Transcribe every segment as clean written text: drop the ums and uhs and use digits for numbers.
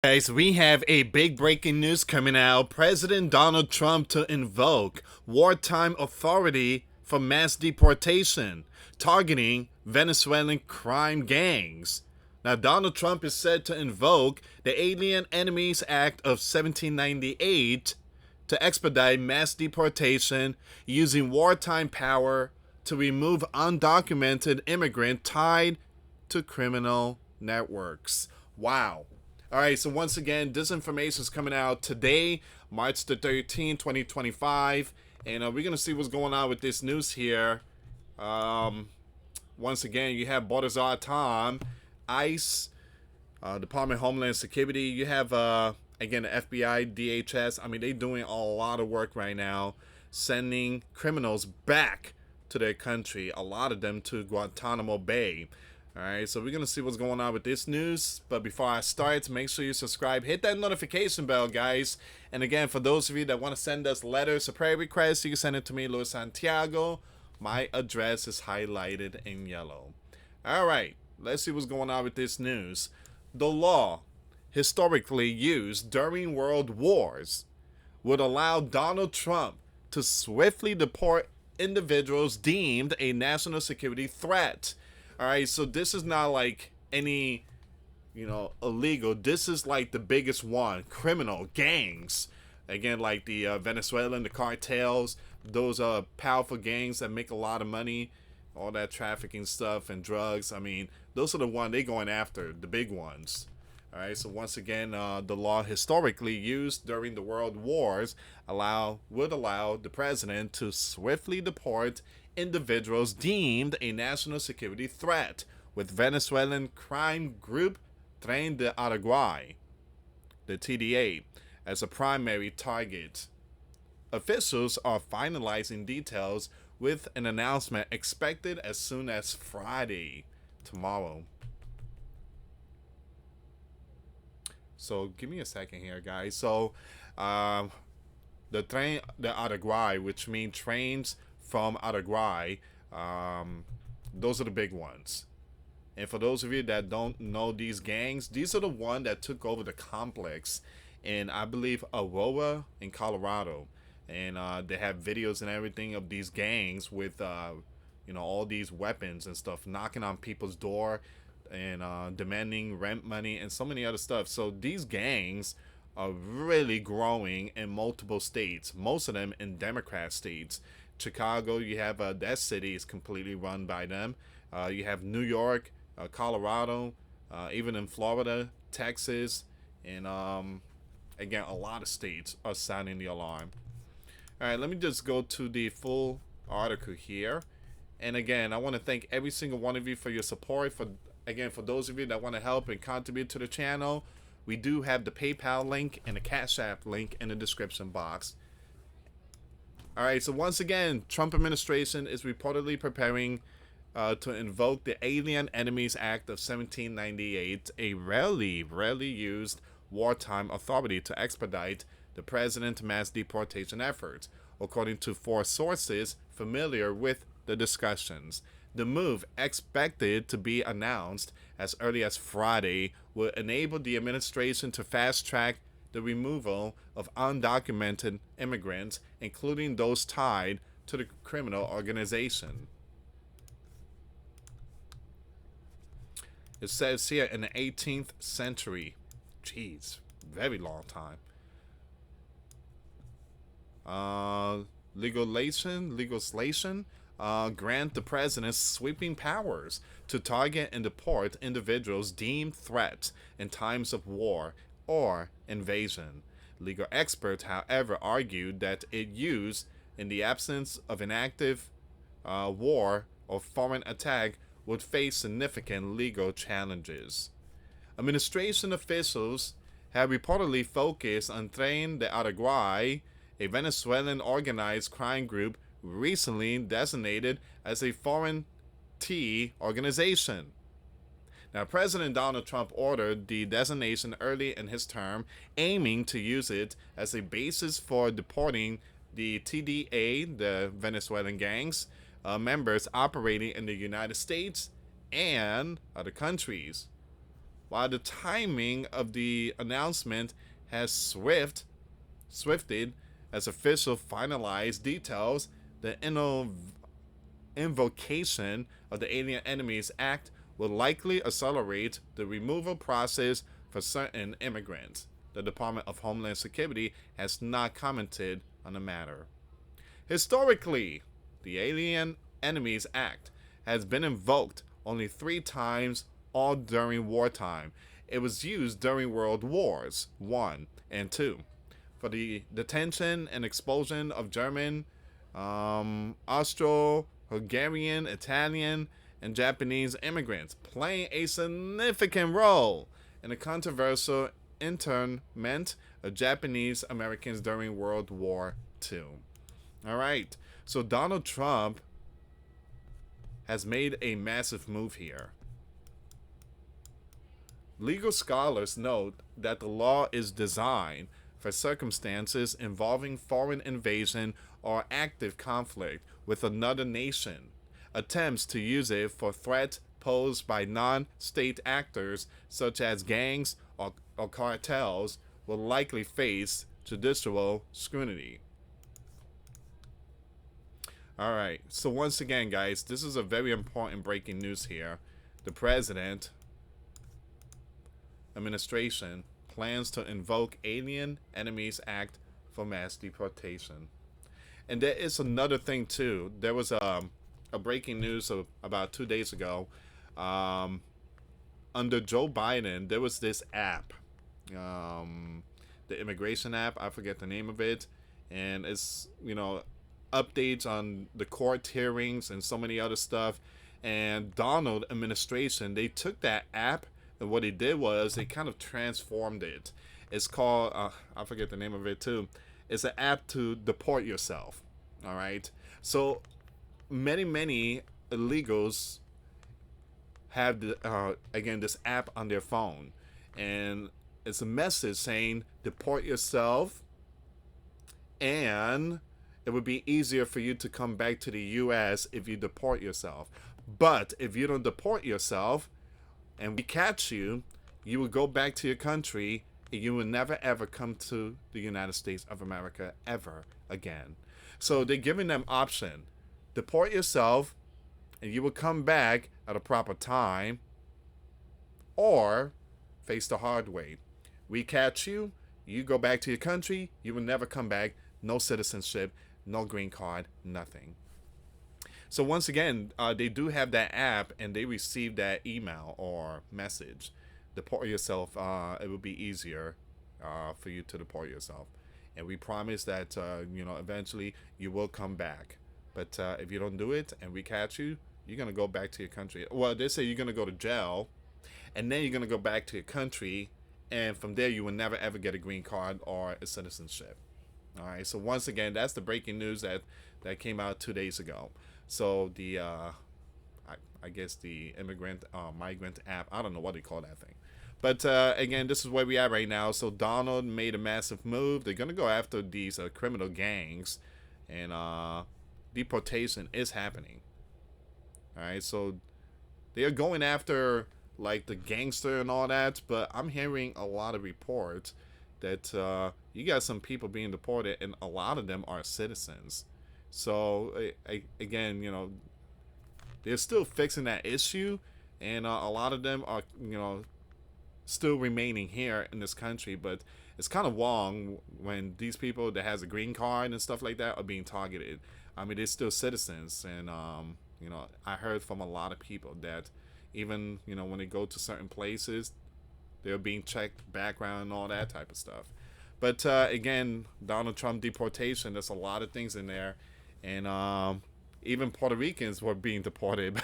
Guys, we have a big breaking news coming out. President Donald Trump to invoke wartime authority for mass deportation, targeting Venezuelan crime gangs. Now, Donald Trump is said to invoke the Alien Enemies Act of 1798 to expedite mass deportation using wartime power to remove undocumented immigrant tied to criminal networks. Wow. All right, so once again, this information is coming out today, March the 13th, 2025, and we're going to see what's going on with this news here. Once again, you have Wartime, ICE, Department of Homeland Security. You have, again, the FBI, DHS. I mean, they're doing a lot of work right now, sending criminals back to their country, a lot of them to Guantanamo Bay. Alright, so we're going to see what's going on with this news. But before I start, make sure you subscribe. Hit that notification bell, guys. And again, for those of you that want to send us letters or prayer requests, you can send it to me, US Santiago. My address is highlighted in yellow. Alright, let's see what's going on with this news. The law, historically used during world wars, would allow Donald Trump to swiftly deport individuals deemed a national security threat. All right, so this is not like any, illegal. This is like the biggest one, criminal gangs. Again, like the Venezuelan, the cartels. Those are powerful gangs that make a lot of money. All that trafficking stuff and drugs. I mean, those are the ones they're going after, the big ones. All right, so once again, the law historically used during the world wars would allow the president to swiftly deport individuals deemed a national security threat, with Venezuelan crime group Tren de Aragua, the TDA, as a primary target. Officials are finalizing details with an announcement expected as soon as Friday, tomorrow. So give me a second here, guys. So the Tren de Aragua, which means trains from Aragua, those are the big ones. And for those of you that don't know these gangs, these are the ones that took over the complex in, I believe, Aurora in Colorado. And they have videos and everything of these gangs with, all these weapons and stuff, knocking on people's door and demanding rent money and so many other stuff. So these gangs are really growing in multiple states, most of them in Democrat states. Chicago, you have that city is completely run by them. You have New York, Colorado, even in Florida, Texas, and again, a lot of states are sounding the alarm. All right, let me just go to the full article here. And again, I want to thank every single one of you for your support. For those of you that want to help and contribute to the channel, we do have the PayPal link and the Cash App link in the description box. All right, so once again, Trump administration is reportedly preparing to invoke the Alien Enemies Act of 1798, a rarely used wartime authority to expedite the president's mass deportation efforts, according to 4 sources familiar with the discussions. The move, expected to be announced as early as Friday, will enable the administration to fast-track the removal of undocumented immigrants, including those tied to the criminal organization. It says here in the 18th century. Jeez, very long time. Legislation grant the president sweeping powers to target and deport individuals deemed threats in times of war or invasion. Legal experts, however, argued that its use in the absence of an active war or foreign attack would face significant legal challenges. Administration officials have reportedly focused on Tren de Aragua, a Venezuelan organized crime group recently designated as a foreign T organization. Now, President Donald Trump ordered the designation early in his term, aiming to use it as a basis for deporting the TDA, the Venezuelan gangs, members operating in the United States and other countries. while the timing of the announcement has swifted as official finalized details. The invocation of the Alien Enemies Act will likely accelerate the removal process for certain immigrants. The Department of Homeland Security has not commented on the matter. Historically, the Alien Enemies Act has been invoked only 3 times, all during wartime. It was used during World Wars I and II for the detention and expulsion of German, Austro, Hungarian, Italian, and Japanese immigrants, playing a significant role in the controversial internment of Japanese Americans during World War II. All right, so Donald Trump has made a massive move here. Legal scholars note that the law is designed for circumstances involving foreign invasion or active conflict with another nation. Attempts to use it for threats posed by non-state actors such as gangs or cartels will likely face judicial scrutiny. All right, so once again, guys, this is a very important breaking news here. The president administration plans to invoke Alien Enemies Act for mass deportation. And there is another thing too. There was a breaking news of about 2 days ago. Under Joe Biden, there was this app, the immigration app. I forget the name of it, and it's updates on the court hearings and so many other stuff. And Donald administration, they took that app, and what they did was they kind of transformed it. It's called I forget the name of it too. It's an app to deport yourself. All right. So many illegals have again this app on their phone, and it's a message saying deport yourself, and it would be easier for you to come back to the U.S. if you deport yourself. But if you don't deport yourself and we catch you, you will go back to your country and you will never ever come to the United States of America ever again. So they're giving them option. Deport yourself and you will come back at a proper time, or face the hard way. We catch you, you go back to your country, you will never come back, no citizenship, no green card, nothing. So once again, they do have that app, and they receive that email or message. Deport yourself. It will be easier for you to deport yourself, and we promise that eventually you will come back. But if you don't do it, and we catch you, you're gonna go back to your country. Well, they say you're gonna go to jail, and then you're gonna go back to your country, and from there you will never ever get a green card or a citizenship. All right. So once again, that's the breaking news that came out 2 days ago. So the I guess the migrant app, I don't know what they call that thing, but again, this is where we are right now. So Donald made a massive move. They're gonna go after these criminal gangs, and deportation is happening. All right. So they are going after like the gangster and all that, but I'm hearing a lot of reports that you got some people being deported, and a lot of them are citizens. So again, they're still fixing that issue, and a lot of them are still remaining here in this country. But it's kind of wrong when these people that has a green card and stuff like that are being targeted. I mean, they're still citizens, and I heard from a lot of people that even when they go to certain places, they're being checked background and all that type of stuff. But again, Donald Trump deportation, there's a lot of things in there. And even Puerto Ricans were being deported.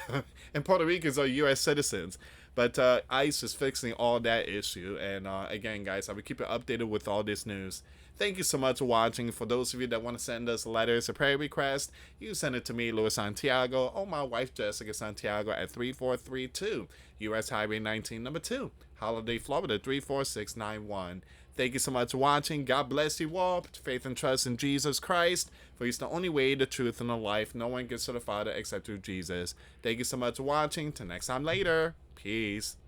And Puerto Ricans are U.S. citizens. But ICE is fixing all that issue. And again, guys, I will keep you updated with all this news. Thank you so much for watching. For those of you that want to send us letters or prayer requests, you send it to me, US Santiago, or my wife, Jessica Santiago, at 3432 US Highway 19, number 2, Holiday, Florida, 34691. Thank you so much for watching. God bless you all. Put faith and trust in Jesus Christ, for He's the only way, the truth, and the life. No one gets to the Father except through Jesus. Thank you so much for watching. Till next time later. Peace.